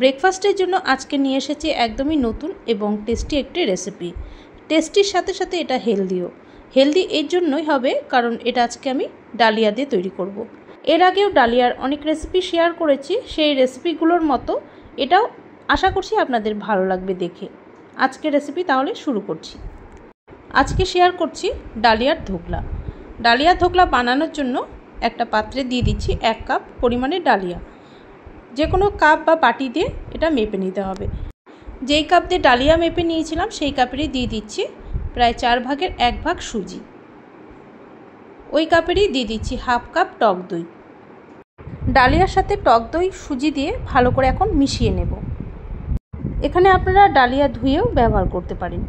ব্রেকফাস্টের জন্য আজকে নিয়ে এসেছি একদমই নতুন এবং টেস্টি একটি রেসিপি। টেস্টির সাথে সাথে এটা হেলদি এর জন্যই হবে, কারণ এটা আজকে আমি ডালিয়া দিয়ে তৈরি করব। এর আগেও ডালিয়ার অনেক রেসিপি শেয়ার করেছি, সেই রেসিপিগুলোর মতো এটাও আশা করছি আপনাদের ভালো লাগবে দেখে। আজকে রেসিপি তাহলে শুরু করছি। আজকে শেয়ার করছি ডালিয়ার ধোকলা। ডালিয়ার ধোকলা বানানোর জন্য একটা পাত্রে দিয়ে দিচ্ছি 1 কাপ পরিমাণে ডালিয়া। যে কোনো কাপ বা বাটি দিয়ে এটা মেপে নিতে হবে। যেই কাপ দিয়ে ডালিয়া মেপে নিয়েছিলাম সেই কাপেরই দিয়ে দিচ্ছি প্রায় 4 ভাগের 1 ভাগ সুজি। ওই কাপেরই দিয়ে দিচ্ছি হাফ কাপ টক দই। ডালিয়ার সাথে টক দই সুজি দিয়ে ভালো করে এখন মিশিয়ে নেব। এখানে আপনারা ডালিয়া ধুয়েও ব্যবহার করতে পারেন।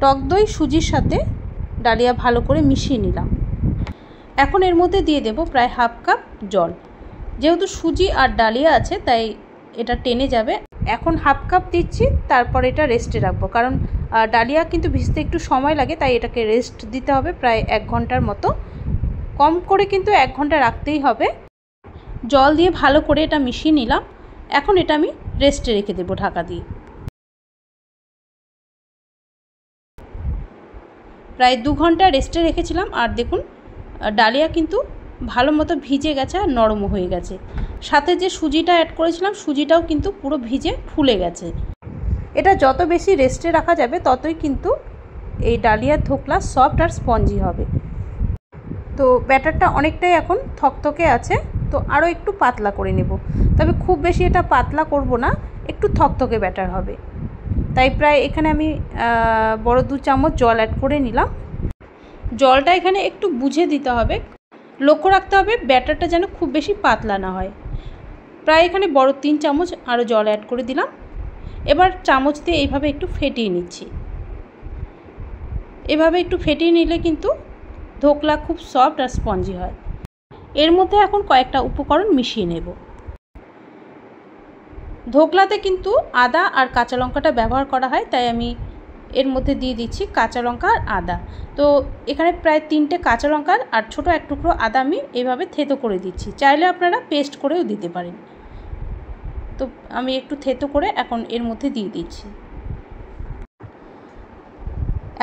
টক দই সুজির সাথে ডালিয়া ভালো করে মিশিয়ে নিলাম। এখন এর মধ্যে দিয়ে দেব প্রায় হাফ কাপ জল। যেহেতু সুজি আর ডালিয়া আছে তাই এটা টেনে যাবে। এখন হাফ কাপ দিচ্ছি, তারপর এটা রেস্টে রাখবো, কারণ ডালিয়া কিন্তু ভিজতে একটু সময় লাগে, তাই এটাকে রেস্ট দিতে হবে প্রায় 1 ঘন্টার মতো। কম করে কিন্তু 1 ঘন্টা রাখতেই হবে। জল দিয়ে ভালো করে এটা মিশিয়ে নিলাম। এখন এটা আমি রেস্টে রেখে দেবো ঢাকা দিয়ে। প্রায় 2 ঘন্টা রেস্টে রেখেছিলাম, আর দেখুন ডালিয়া কিন্তু ভালো মতো ভিজে গেছে আর নরম হয়ে গেছে। সাথে যে সুজিটা অ্যাড করেছিলাম সুজিটাও কিন্তু পুরো ভিজে ফুলে গেছে। এটা যত বেশি রেস্টে রাখা যাবে ততই কিন্তু এই ডালিয়ার ধোকলা সফট আর স্পঞ্জি হবে। তো ব্যাটারটা অনেকটাই এখন থকথকে আছে, তো আরও একটু পাতলা করে নেব। তবে খুব বেশি এটা পাতলা করব না, একটু থকথকে ব্যাটার হবে। তাই প্রায় এখানে আমি বড় 2 চামচ জল অ্যাড করে নিলাম। জলটা এখানে একটু বুঝে দিতে হবে, লক্ষ্য রাখতে হবে ব্যাটারটা যেন খুব বেশি পাতলা না হয়। প্রায় এখানে বড় 3 চামচ আরও জল অ্যাড করে দিলাম। এবার চামচ দিয়ে এইভাবে একটু ফেটিয়ে নিচ্ছি। এভাবে একটু ফেটিয়ে নিলে কিন্তু ধোকলা খুব সফট আর স্পঞ্জি হয়। এর মধ্যে এখন কয়েকটা উপকরণ মিশিয়ে নেব। ধোকলাতে কিন্তু আদা আর কাঁচা লঙ্কাটা ব্যবহার করা হয়, তাই আমি এর মধ্যে দিয়ে দিচ্ছি কাঁচা লঙ্কা আর আদা। তো এখানে প্রায় 3টে কাঁচা লঙ্কা আর ছোটো 1 টুকরো আদা আমি এভাবে থেতো করে দিচ্ছি। চাইলে আপনারা পেস্ট করেও দিতে পারেন। তো আমি একটু থেতো করে এখন এর মধ্যে দিয়ে দিচ্ছি।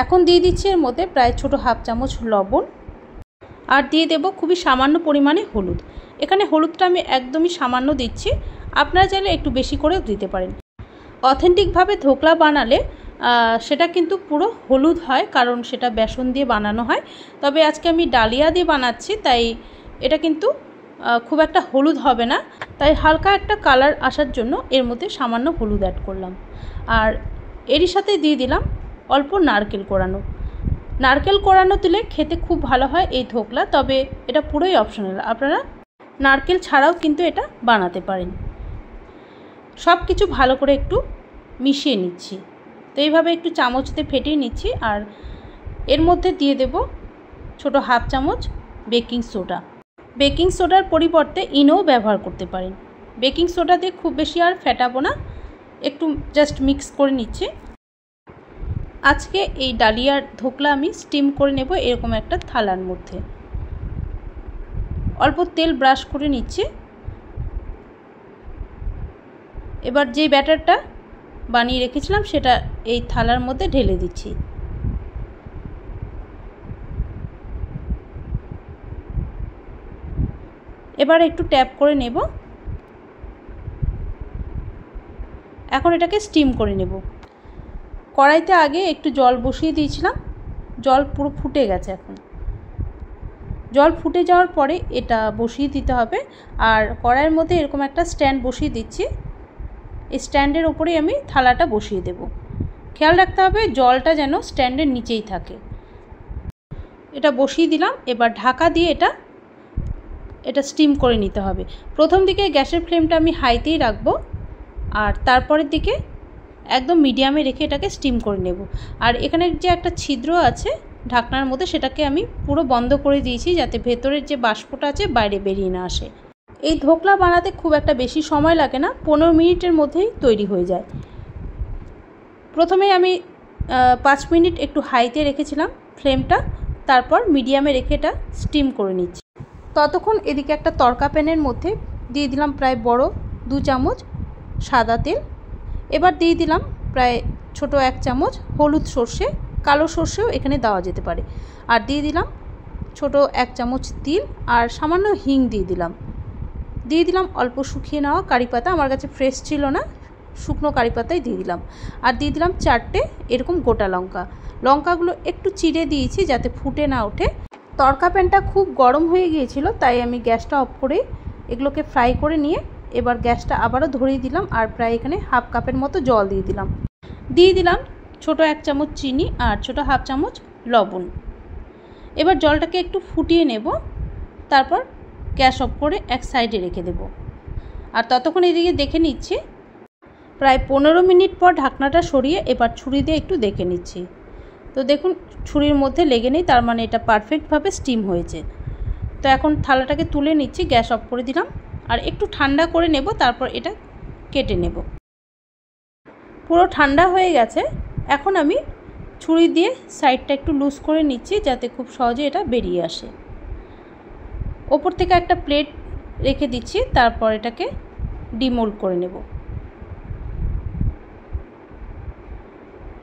এখন দিয়ে দিচ্ছি এর মধ্যে প্রায় ছোটো হাফ চামচ লবণ, আর দিয়ে দেব খুবই সামান্য পরিমাণে হলুদ। এখানে হলুদটা আমি একদমই সামান্য দিচ্ছি, আপনারা চাইলে একটু বেশি করেও দিতে পারেন। অথেন্টিকভাবে ধোকলা বানালে সেটা কিন্তু পুরো হলুদ হয়, কারণ সেটা বেসন দিয়ে বানানো হয়। তবে আজকে আমি ডালিয়া দিয়ে বানাচ্ছি, তাই এটা কিন্তু খুব একটা হলুদ হবে না। তাই হালকা একটা কালার আসার জন্য এর মধ্যে সামান্য হলুদ অ্যাড করলাম। আর এরই সাথে দিয়ে দিলাম অল্প নারকেল কোড়ানো। নারকেল কোড়ানো দিলে খেতে খুব ভালো হয় এই ধোকলা, তবে এটা পুরোই অপশনাল, আপনারা নারকেল ছাড়াও কিন্তু এটা বানাতে পারেন। সব কিছু ভালো করে একটু মিশিয়ে নিচ্ছি। তো এইভাবে একটু চামচ দিয়ে ফেটিয়ে নিচ্ছি। আর এর মধ্যে দিয়ে দেব ছোটো হাফ চামচ বেকিং সোডা। বেকিং সোডার পরিবর্তে ইনোও ব্যবহার করতে পারেন। বেকিং সোডা দিয়ে খুব বেশি আর ফেটাবো না, একটু জাস্ট মিক্স করে নিচ্ছি। আজকে এই ডালিয়ার ধোকলা আমি স্টিম করে নেব এরকম একটা থালার মধ্যে। অল্প তেল ব্রাশ করে নিচ্ছি। এবার যে ব্যাটারটা বানিয়ে রেখেছিলাম সেটা এই থালার মধ্যে ঢেলে দিচ্ছি। এবার একটু ট্যাপ করে নেব। এখন এটাকে স্টিম করে নেব। কড়াইতে আগে একটু জল বসিয়ে দিয়েছিলাম, জল পুরো ফুটে গেছে। এখন জল ফুটে যাওয়ার পরে এটা বসিয়ে দিতে হবে। আর কড়াইয়ের মধ্যে এরকম একটা স্ট্যান্ড বসিয়ে দিচ্ছি। এই স্ট্যান্ডের ওপরেই আমি থালাটা বসিয়ে দেব। খেয়াল রাখতে হবে জলটা যেন স্ট্যান্ডের নিচেই থাকে। এটা বসিয়ে দিলাম। এবার ঢাকা দিয়ে এটা স্টিম করে নিতে হবে। প্রথম দিকে গ্যাসের ফ্লেমটা আমি হাইতেই রাখবো, আর তারপরের দিকে একদম মিডিয়ামে রেখে এটাকে স্টিম করে নেব। আর এখানে যে একটা ছিদ্র আছে ঢাকনার মধ্যে, সেটাকে আমি পুরো বন্ধ করে দিয়েছি, যাতে ভেতরের যে বাষ্পটা আছে বাইরে বেরিয়ে না আসে। এই ধোকলা বানাতে খুব একটা বেশি সময় লাগে না, 15 মিনিটের মধ্যেই তৈরি হয়ে যায়। প্রথমে আমি 5 মিনিট একটু হাইতে রেখেছিলাম ফ্লেমটা, তারপর মিডিয়ামে রেখে এটা স্টিম করে নিচ্ছি। ততক্ষণ এদিকে একটা তড়কা প্যানের মধ্যে দিয়ে দিলাম প্রায় বড় 2 চামচ সাদা তেল। এবার দিয়ে দিলাম প্রায় ছোট 1 চামচ হলুদ সর্ষে, কালো সর্ষেও এখানে দেওয়া যেতে পারে। আর দিয়ে দিলাম ছোট 1 চামচ তিল আর সামান্য হিং দিয়ে দিলাম অল্প শুকিয়ে নেওয়া কারি পাতা, আমার কাছে ফ্রেশ ছিল না, শুকনো কারি পাতাই দিয়ে দিলাম। আর দিয়ে দিলাম 4টে এরকম গোটা লঙ্কা। লঙ্কাগুলো একটু চিড়ে দিয়েছি যাতে ফুটে না ওঠে। তড়কা প্যানটা খুব গরম হয়ে গিয়েছিল, তাই আমি গ্যাসটা অফ করে এগুলোকে ফ্রাই করে নিয়ে এবার গ্যাসটা আবারও ধরিয়ে দিলাম। আর প্রায় এখানে হাফ কাপের মতো জল দিয়ে দিলাম ছোট 1 চামচ চিনি আর ছোট হাফ চামচ লবণ। এবার জলটাকে একটু ফুটিয়ে নেব, তারপর গ্যাস অফ করে এক সাইডে রেখে দেব। আর ততক্ষণ এদিকে দেখে নিচ্ছি, প্রায় 15 মিনিট পর ঢাকনাটা সরিয়ে এবার ছুরি দিয়ে একটু দেখে নিচ্ছি। তো দেখুন ছুরির মধ্যে লেগে নেই, তার মানে এটা পারফেক্টভাবে স্টিম হয়েছে। তো এখন থালাটাকে তুলে নিচ্ছি, গ্যাস অফ করে দিলাম আর একটু ঠান্ডা করে নেব, তারপর এটা কেটে নেব। পুরো ঠান্ডা হয়ে গেছে। এখন আমি ছুরি দিয়ে সাইডটা একটু লুজ করে নিচ্ছি যাতে খুব সহজে এটা বেরিয়ে আসে। ওপর থেকে একটা প্লেট রেখে দিচ্ছি, তারপর এটাকে ডিমোল্ড করে নেব।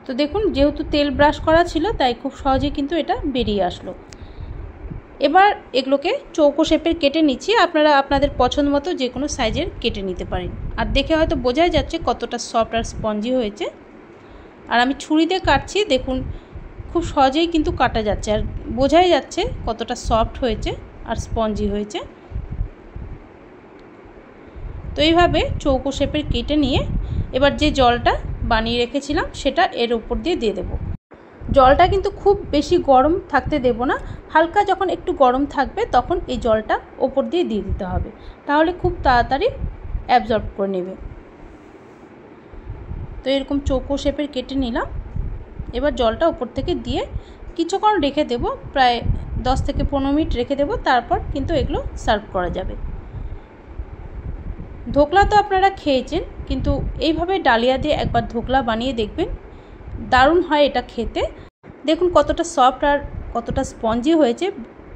তো দেখুন যেহেতু তেল ব্রাশ করা ছিল তাই খুব সহজে কিন্তু এটা বেরিয়ে আসলো। এবার এগুলোকে চৌকো শেপের কেটে নিচ্ছি, আপনারা আপনাদের পছন্দ মতো যে কোনো সাইজের কেটে নিতে পারেন। আর দেখে হয়তো বোঝাই যাচ্ছে কতটা সফট আর স্পঞ্জি হয়েছে। আর আমি ছুরি দিয়ে কাটছি, দেখুন খুব সহজেই কিন্তু কাটা যাচ্ছে আর বোঝাই যাচ্ছে কতটা সফট হয়েছে আর স্পঞ্জি হয়েছে। তো এইভাবে চৌকো শেপের কেটে নিয়ে এবার যে জলটা বানিয়ে রেখেছিলাম সেটা এর উপর দিয়ে দেব। জলটা কিন্তু খুব বেশি গরম থাকতে দেব না, হালকা যখন একটু গরম থাকবে তখন এই জলটা ওপর দিয়ে দিতে হবে, তাহলে খুব তাড়াতাড়ি অ্যাবজর্ব করে নেবে। তো এরকম চৌকো শেপের কেটে নিলাম। এবার জলটা উপর থেকে দিয়ে কিছুক্ষণ রেখে দেব, প্রায় 10 থেকে 15 মিনিট রেখে দেব, তারপর কিন্তু এগুলো সার্ভ করা যাবে। ধোকলা তো আপনারা খেয়েছেন, কিন্তু এইভাবে ডালিয়া দিয়ে একবার ধোকলা বানিয়ে দেখবেন, দারুণ হয় এটা খেতে। দেখুন কতটা সফট আর কতটা স্পঞ্জি হয়েছে,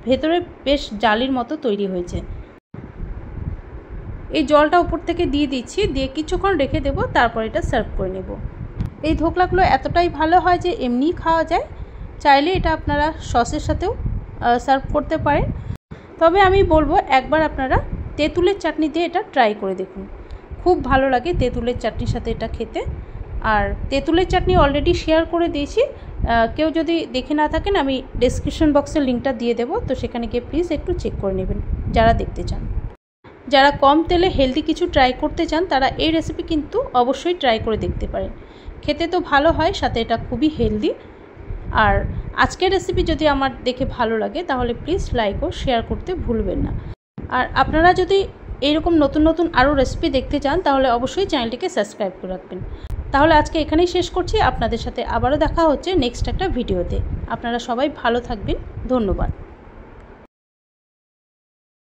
ভেতরে বেশ জালির মতো তৈরি হয়েছে। এই জলটা উপর থেকে দিয়ে দিচ্ছি, দিয়ে কিছুক্ষণ রেখে দেব, তারপর এটা সার্ভ করে নেব। এই ধোকলাগুলো এতটাই ভালো হয় যে এমনিই খাওয়া যায়, চাইলে এটা আপনারা সসের সাথেও সার্ভ করতে পারেন। তবে আমি বলবো একবার আপনারা তেঁতুলের চাটনি দিয়ে এটা ট্রাই করে দেখুন, খুব ভালো লাগে তেঁতুলের চাটনির সাথে এটা খেতে। আর তেঁতুলের চাটনি অলরেডি শেয়ার করে দিয়েছি, কেউ যদি দেখে না থাকেন আমি ডেসক্রিপশন বক্সের লিঙ্কটা দিয়ে দেবো, তো সেখানে গিয়ে প্লিজ একটু চেক করে নেবেন যারা দেখতে চান। যারা কম তেলে হেলদি কিছু ট্রাই করতে চান তারা এই রেসিপি কিন্তু অবশ্যই ট্রাই করে দেখতে পারেন, খেতে তো ভালো হয়, সাথে এটা খুবই হেলদি। আর আজকের রেসিপি যদি আমার দেখে ভালো লাগে তাহলে প্লিজ লাইক ও শেয়ার করতে ভুলবেন না। আর আপনারা যদি এইরকম নতুন নতুন আরও রেসিপি দেখতে চান তাহলে অবশ্যই চ্যানেলটিকে সাবস্ক্রাইব করে রাখবেন। তাহলে আজকে এখানেই শেষ করছি, আপনাদের সাথে আবারও দেখা হচ্ছে নেক্সট একটা ভিডিওতে। আপনারা সবাই ভালো থাকবেন, ধন্যবাদ।